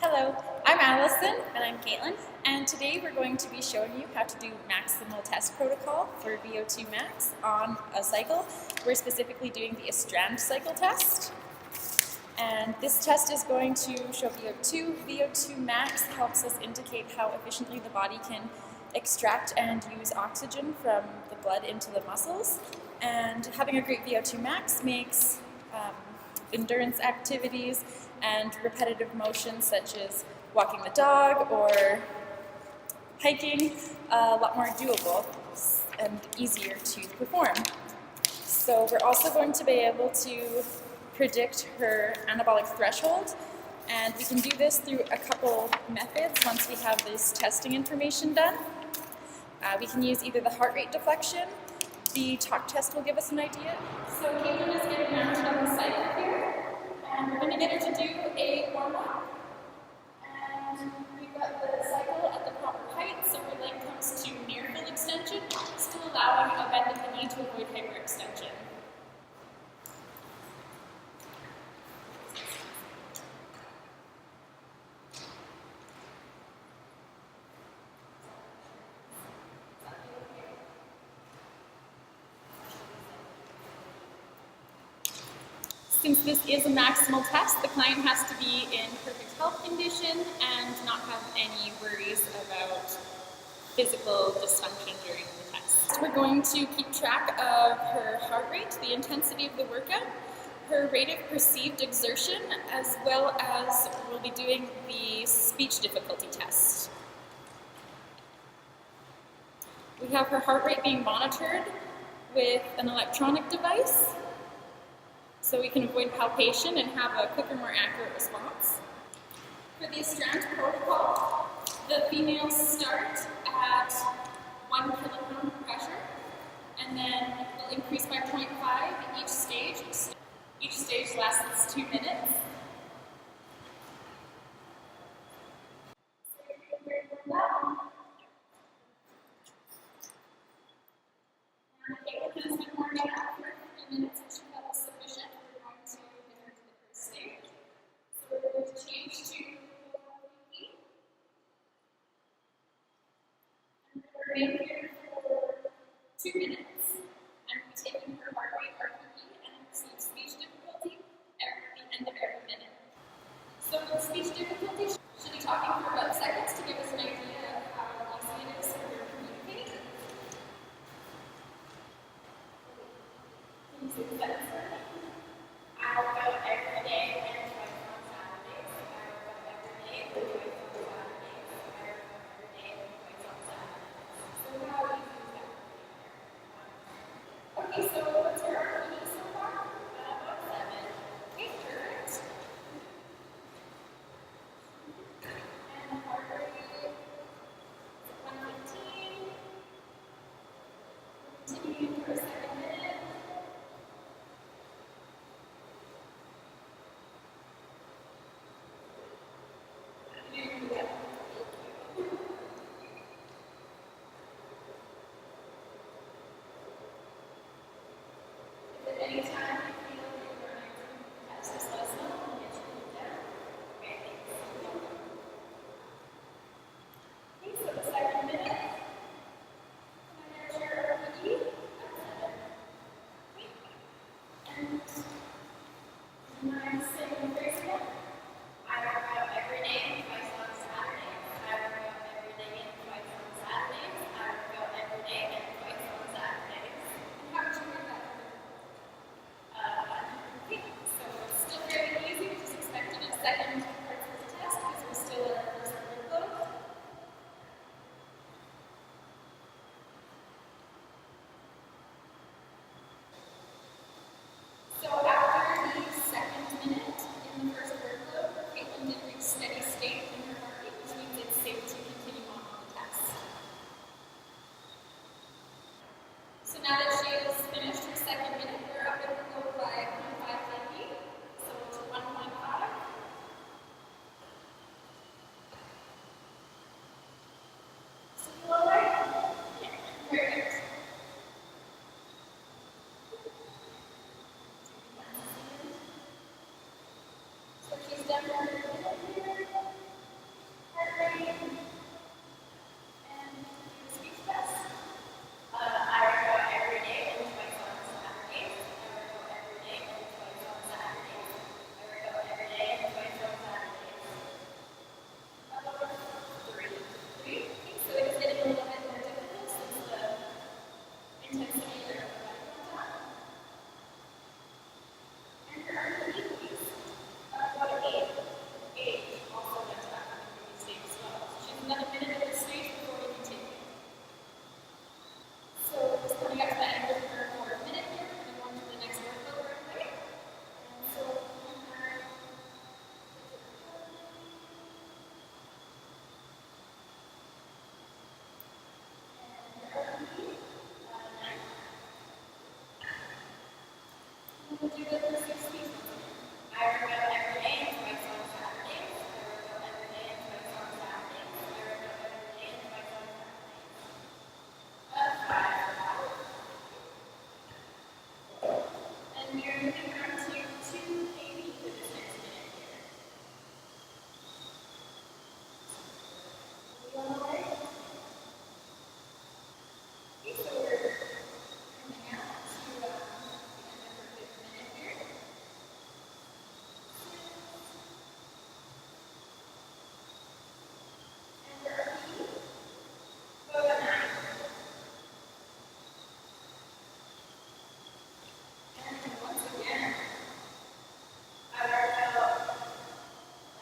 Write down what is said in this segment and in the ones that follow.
Hello, I'm Allison. And I'm Kaitlyn. And today we're going to be showing you how to do maximal test protocol for VO2 max on a cycle. We're specifically doing the Astrand cycle test. And this test is going to show VO2. VO2 max helps us indicate how efficiently the body can extract and use oxygen from the blood into the muscles. And having a great VO2 max makes endurance activities and repetitive motions such as walking the dog or hiking a lot more doable and easier to perform. So we're also going to be able to predict her anabolic threshold, and we can do this through a couple methods once we have this testing information done. We can use either the heart rate deflection. The talk test will give us an idea. So Kaitlyn is getting mounted on the cycle here, and we're going to get her to do a warm-up. And we've got the cycle at the proper height, so her leg comes to near full extension, still allowing a bend of the knee to avoid hyperextension. Since this is a maximal test, the client has to be in perfect health condition and not have any worries about physical dysfunction during the test. We're going to keep track of her heart rate, the intensity of the workout, her rate of perceived exertion, as well as we'll be doing the speech difficulty test. We have her heart rate being monitored with an electronic device, so we can avoid palpation and have a quicker, more accurate response. For the Astrand protocol, the females start at 1 kilogram pressure, and then will increase by 0.5 each stage. Each stage lasts 2 minutes. And Kaitlyn has been warming up for 3 minutes, which is sufficient. We're going to enter to the first stage. So we're going to change to PE. And we're remain here for 2 minutes. And we're taking her heart rate, RPE, and receive speech difficulty at the end of every minute. So with speech difficulty, she'll be talking for about seconds to give us an idea of how easy it is for her to communicate. I work out every day and twice on Saturdays. I work out every day and twice on Saturdays. I work out every day and twice on Saturdays. So how easy is that? Okay, so what's your RPE so far? About 7. Okay, correct. And heart rate 115. Continue for a second minute. Anytime you feel that you're running through test, just let us know and get you moved down. Okay, thanks. Okay, so the second minute, and there's your RPE at 7. Okay. And I'm saying very again. I work out every day and twice on Saturdays. I work out every day and twice on Saturdays. I work out every day and twice on Saturdays. And how would you hear that? Okay, so it's still very easy. We just expected a second part of the test because we're still in our first workload. So after the second minute, do the first 6 weeks. I work out every day and twice on Saturdays. I work out every day and twice on Saturdays. I work out every day and twice on Saturdays. That's 5. And we're moving on to 2 KB for this next minute here. Are we on the way? Okay, so we're coming out to the end of our 5th minute here. And for our PD, go to 9. And then once again, I work out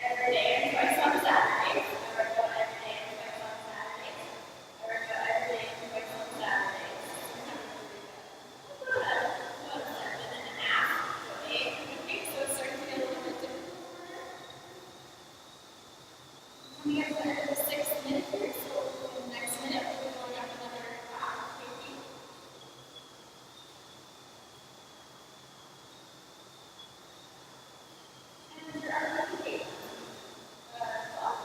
every day and twice on Saturdays. I work out every day and twice on Saturdays. I work out every day and twice on Saturdays. About 7.5 to 8. Okay, so it's starting to get a little bit difficult. Coming up to the end of the 6th minute here, so in the next minute we're going up another 5 KB. And for our PD, 12.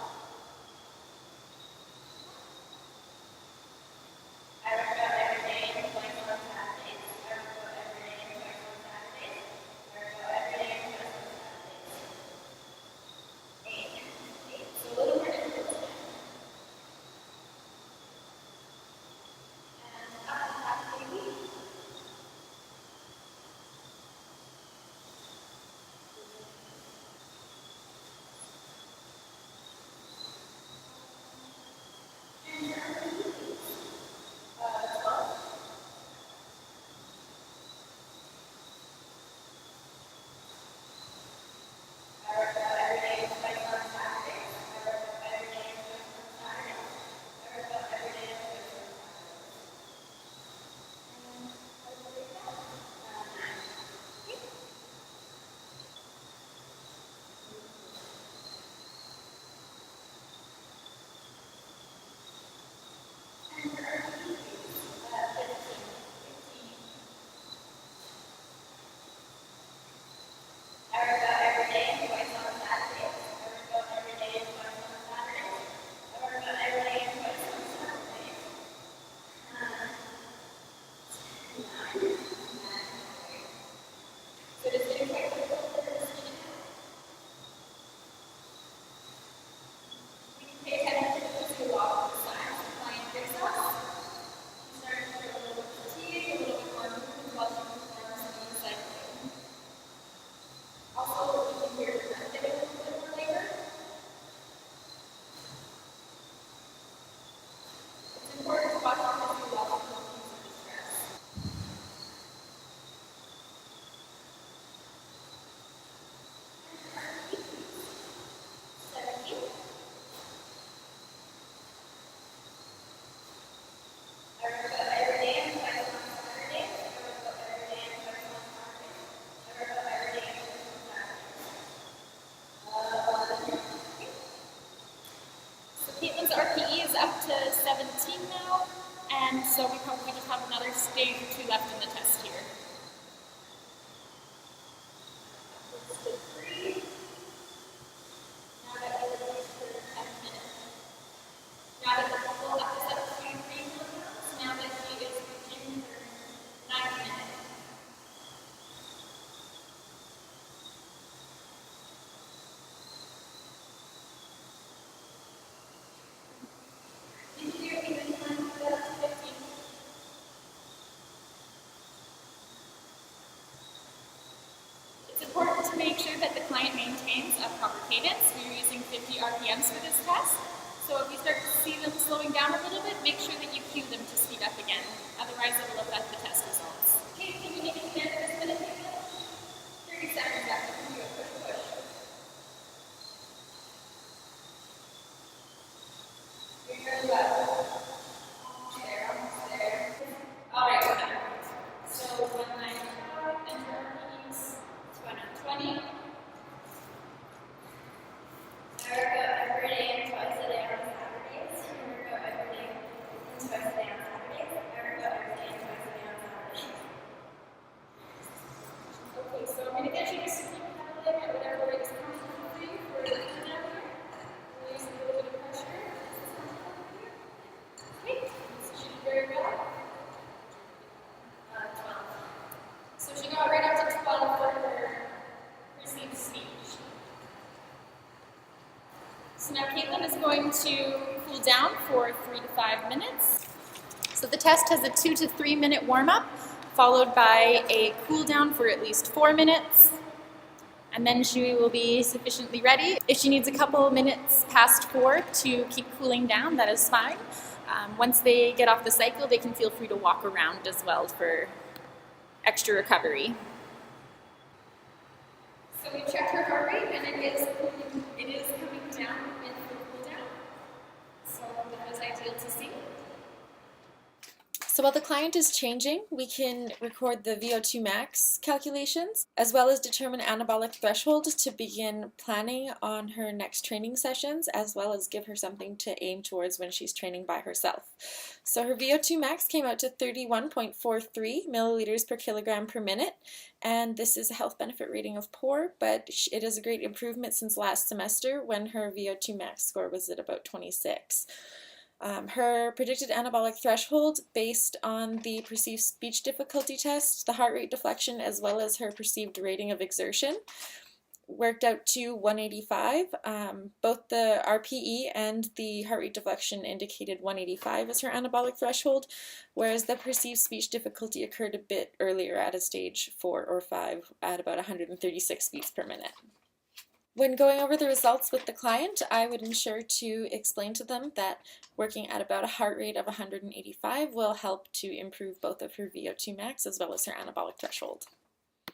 I work out every day and twice on Saturdays. I work out every day and twice on Saturdays. I work out every day and twice on Saturdays. 8. So a little more difficult today. And up to 5 KB. And for our PD, 12. I work out every day and twice on Saturdays. I work out every day and twice on Saturdays. I work out every day and twice on Saturdays. And I will break that. 9. Okay. And for our PD, 15. I work out every day and twice on Saturdays. I work out every day and twice on Saturdays. I work out every day and twice on Saturdays. 9. So does it quite difficult for this minute? We can pay attention to this a lot of the signs the client gives us. You start to feel a little bit fatigued, a little bit more movement while you perform some of the cycling. Also, you can hear the method a little bit more later. It's important to watch out for your level of confidence and distress. And for our PD, 17. I work out every day and twice on Saturdays. I work out every day and twice on Saturdays. I work out every day and twice on Saturdays. 11. Okay. So Kaitlyn's RPE is up to 17 now, and so we probably just have another stage or 2 left in the test here. It's to 3. Now that we're ready for the 10th minute. Now that the bubble up is up to 3 kilograms, now that she is reaching her 9th minute. Did you do even time to get up to 15? It's important to make sure that the client maintains a proper cadence. We're using 50 RPMs for this test. So if you start to see them slowing down a little bit, make sure that you cue them to speed up again. Otherwise, it will affect the test results. Okay, can you make it to the end of this minute, Kaitlyn? 30 seconds after you do a push push. You're really well. Almost there, almost there. All right, we're done. So 195, enter our keys. 220. I work out every day and twice a day on Saturdays. I work out every day and twice a day on Saturdays. I work out every day and twice a day on Saturdays. So now Kaitlyn is going to cool down for 3 to 5 minutes. So the test has a 2 to 3 minute warm-up, followed by a cool down for at least 4 minutes, and then she will be sufficiently ready. If she needs a couple minutes past 4 to keep cooling down, that is fine. Once they get off the cycle, they can feel free to walk around as well for extra recovery. So we checked her heart rate, and it is coming down in the cool down. So that is ideal to see. So while the client is changing, we can record the VO2 max calculations, as well as determine anabolic threshold to begin planning on her next training sessions, as well as give her something to aim towards when she's training by herself. So her VO2 max came out to 31.43 milliliters per kilogram per minute, and this is a health benefit rating of poor, but it is a great improvement since last semester when her VO2 max score was at about 26. Her predicted anabolic threshold, based on the perceived speech difficulty test, the heart rate deflection, as well as her perceived rating of exertion, worked out to 185. Both the RPE and the heart rate deflection indicated 185 as her anabolic threshold, whereas the perceived speech difficulty occurred a bit earlier at a stage 4 or 5 at about 136 beats per minute. When going over the results with the client, I would ensure to explain to them that working at about a heart rate of 185 will help to improve both of her VO2 max as well as her anabolic threshold.